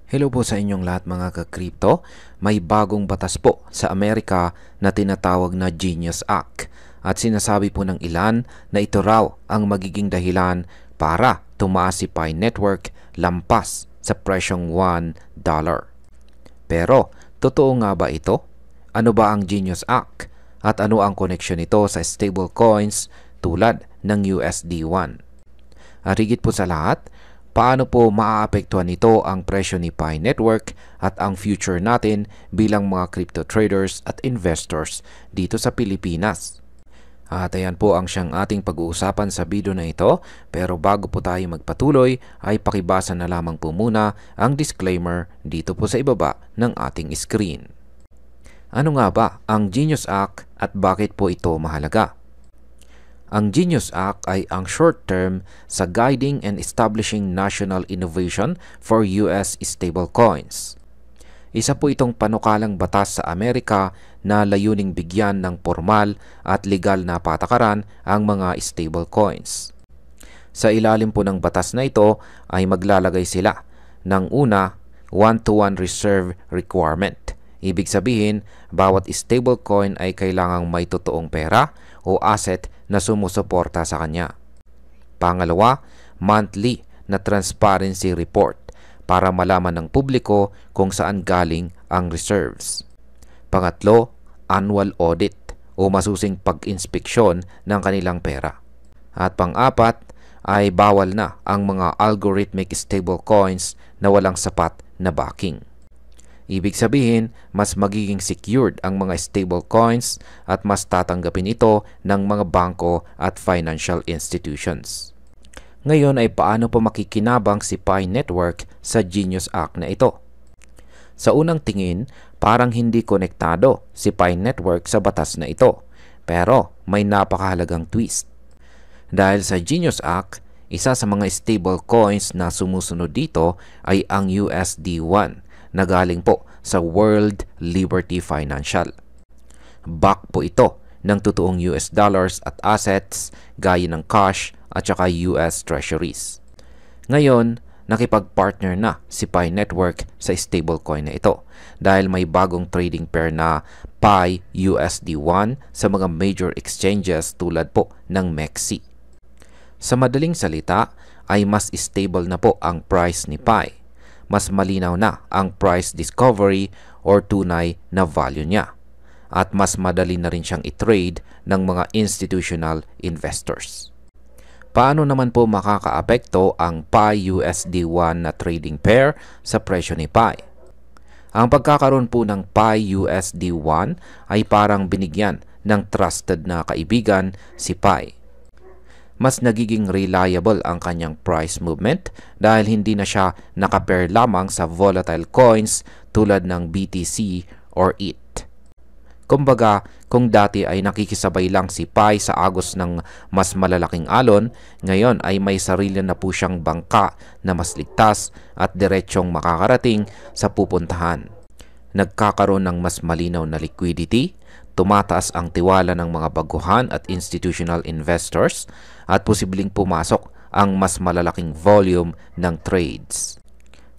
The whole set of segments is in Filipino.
Hello po sa inyong lahat mga ka-crypto. May bagong batas po sa Amerika na tinatawag na Genius Act at sinasabi po ng ilan na ito raw ang magiging dahilan para tumaas si Pi Network lampas sa presyong $1. Pero, totoo nga ba ito? Ano ba ang Genius Act? At ano ang koneksyon nito sa stablecoins tulad ng USD1? At higit po sa lahat, paano po maaapektuhan nito ang presyo ni Pi Network at ang future natin bilang mga crypto traders at investors dito sa Pilipinas? At ayan po ang siyang ating pag-uusapan sa video na ito. Pero bago po tayo magpatuloy ay pakibasa na lamang po muna ang disclaimer dito po sa ibaba ng ating screen. Ano nga ba ang Genius Act at bakit po ito mahalaga? Ang Genius Act ay ang short term sa Guiding and Establishing National Innovation for US Stablecoins. Isa po itong panukalang batas sa Amerika na layuning bigyan ng formal at legal na patakaran ang mga stablecoins. Sa ilalim po ng batas na ito ay maglalagay sila ng una, one-to-one reserve requirement. Ibig sabihin, bawat stablecoin ay kailangang may totoong pera o asset na sumusuporta sa kanya. Pangalawa, monthly na transparency report para malaman ng publiko kung saan galing ang reserves. Pangatlo, annual audit o masusing pag-inspeksyon ng kanilang pera. At pang-apat ay bawal na ang mga algorithmic stablecoins na walang sapat na backing. Ibig sabihin, mas magiging secured ang mga stablecoins at mas tatanggapin ito ng mga bangko at financial institutions. Ngayon ay paano pa makikinabang si Pi Network sa Genius Act na ito? Sa unang tingin, parang hindi konektado si Pi Network sa batas na ito. Pero may napakahalagang twist. Dahil sa Genius Act, isa sa mga stablecoins na sumusunod dito ay ang USD1 na galing po sa World Liberty Financial. Back po ito ng totoong US dollars at assets gaya ng cash at saka US Treasuries. Ngayon, nakipag-partner na si Pi Network sa stablecoin na ito dahil may bagong trading pair na Pi USD1 sa mga major exchanges tulad po ng MEXC. Sa madaling salita ay mas stable na po ang price ni Pi. Mas malinaw na ang price discovery or tunay na value niya. At mas madali na rin siyang i-trade ng mga institutional investors. Paano naman po makakaapekto ang Pi USD1 na trading pair sa presyo ni Pi? Ang pagkakaroon po ng Pi USD1 ay parang binigyan ng trusted na kaibigan si Pi. Mas nagiging reliable ang kanyang price movement dahil hindi na siya nakapair lamang sa volatile coins tulad ng BTC or ETH. Kumbaga, kung dati ay nakikisabay lang si Pi sa agos ng mas malalaking alon, ngayon ay may sarili na po siyang bangka na mas ligtas at diretsyong makakarating sa pupuntahan. Nagkakaroon ng mas malinaw na liquidity, tumataas ang tiwala ng mga baguhan at institutional investors, at posibleng pumasok ang mas malalaking volume ng trades.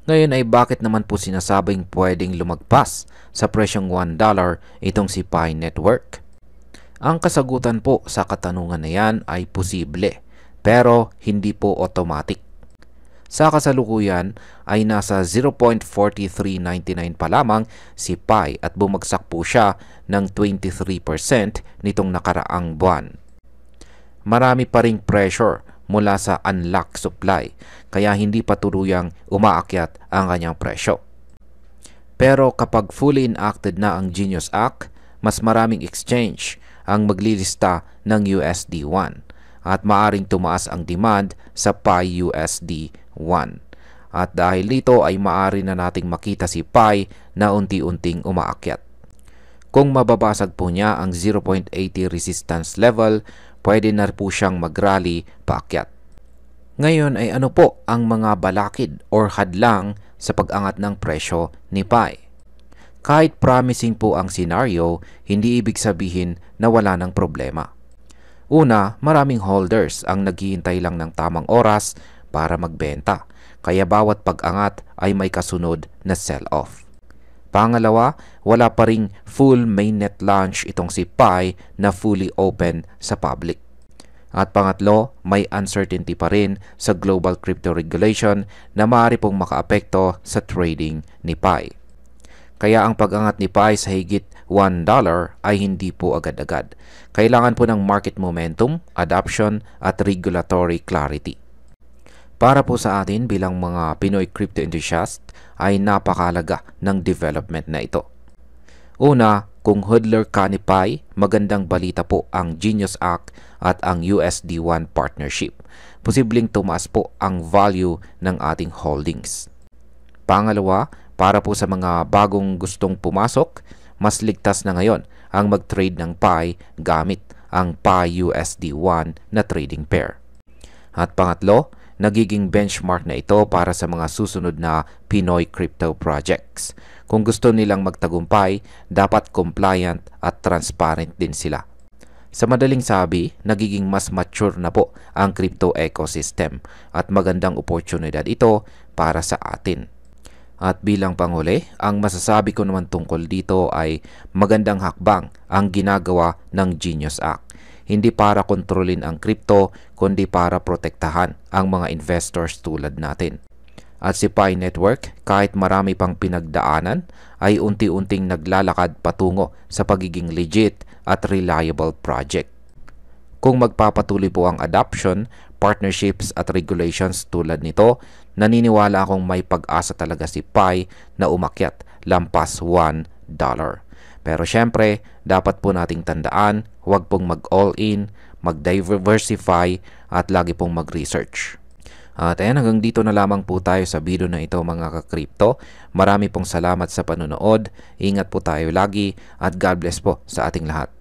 Ngayon ay bakit naman po sinasabing pwedeng lumagpas sa presyong $1 itong si Pi Network? Ang kasagutan po sa katanungan na yan ay posible, pero hindi po automatic. Sa kasalukuyan ay nasa 0.4399 pa lamang si Pi at bumagsak po siya ng 23% nitong nakaraang buwan. Marami pa ring pressure mula sa unlocked supply kaya hindi pa tuluyang umaakyat ang kanyang presyo. Pero kapag fully enacted na ang Genius Act, mas maraming exchange ang maglilista ng USD1 at maaring tumaas ang demand sa Pi USD1. At dahil dito ay maari na nating makita si Pi na unti-unting umaakyat. Kung mababasag po niya ang 0.80 resistance level, pwede na po siyang mag-rally paakyat. Ngayon ay ano po ang mga balakid or hadlang sa pag-angat ng presyo ni Pi? Kahit promising po ang senaryo, hindi ibig sabihin na wala ng problema. Una, maraming holders ang naghihintay lang ng tamang oras para magbenta. kaya bawat pag-angat ay may kasunod na sell-off. Pangalawa, wala pa ring full mainnet launch itong si Pi na fully open sa public. At pangatlo, may uncertainty pa rin sa global crypto regulation na maaari pong makaapekto sa trading ni Pi. Kaya ang pag-angat ni Pi sa higit $1 ay hindi po agad-agad. Kailangan po ng market momentum, adoption at regulatory clarity. Para po sa atin bilang mga Pinoy crypto enthusiast ay napakahalaga ng development na ito. Una, kung hodler ka ni Pi, magandang balita po ang Genius Act at ang USD1 partnership. Posibleng tumaas po ang value ng ating holdings. Pangalawa, para po sa mga bagong gustong pumasok, mas ligtas na ngayon ang mag-trade ng Pi gamit ang Pi USD1 na trading pair. At pangatlo, nagiging benchmark na ito para sa mga susunod na Pinoy crypto projects. Kung gusto nilang magtagumpay, dapat compliant at transparent din sila. Sa madaling sabi, nagiging mas mature na po ang crypto ecosystem at magandang oportunidad ito para sa atin. At bilang panghuli, ang masasabi ko naman tungkol dito ay magandang hakbang ang ginagawa ng Genius Act. Hindi para kontrolin ang crypto, kundi para protektahan ang mga investors tulad natin. At si Pi Network, kahit marami pang pinagdaanan, ay unti-unting naglalakad patungo sa pagiging legit at reliable project. Kung magpapatuloy po ang adoption, partnerships at regulations tulad nito, naniniwala akong may pag-asa talaga si Pi na umakyat lampas $1. Pero syempre, dapat po nating tandaan, huwag pong mag-all-in, mag-diversify at lagi pong mag-research. At ayan, hanggang dito na lamang po tayo sa video na ito mga ka-crypto. Marami pong salamat sa panonood, ingat po tayo lagi at God bless po sa ating lahat.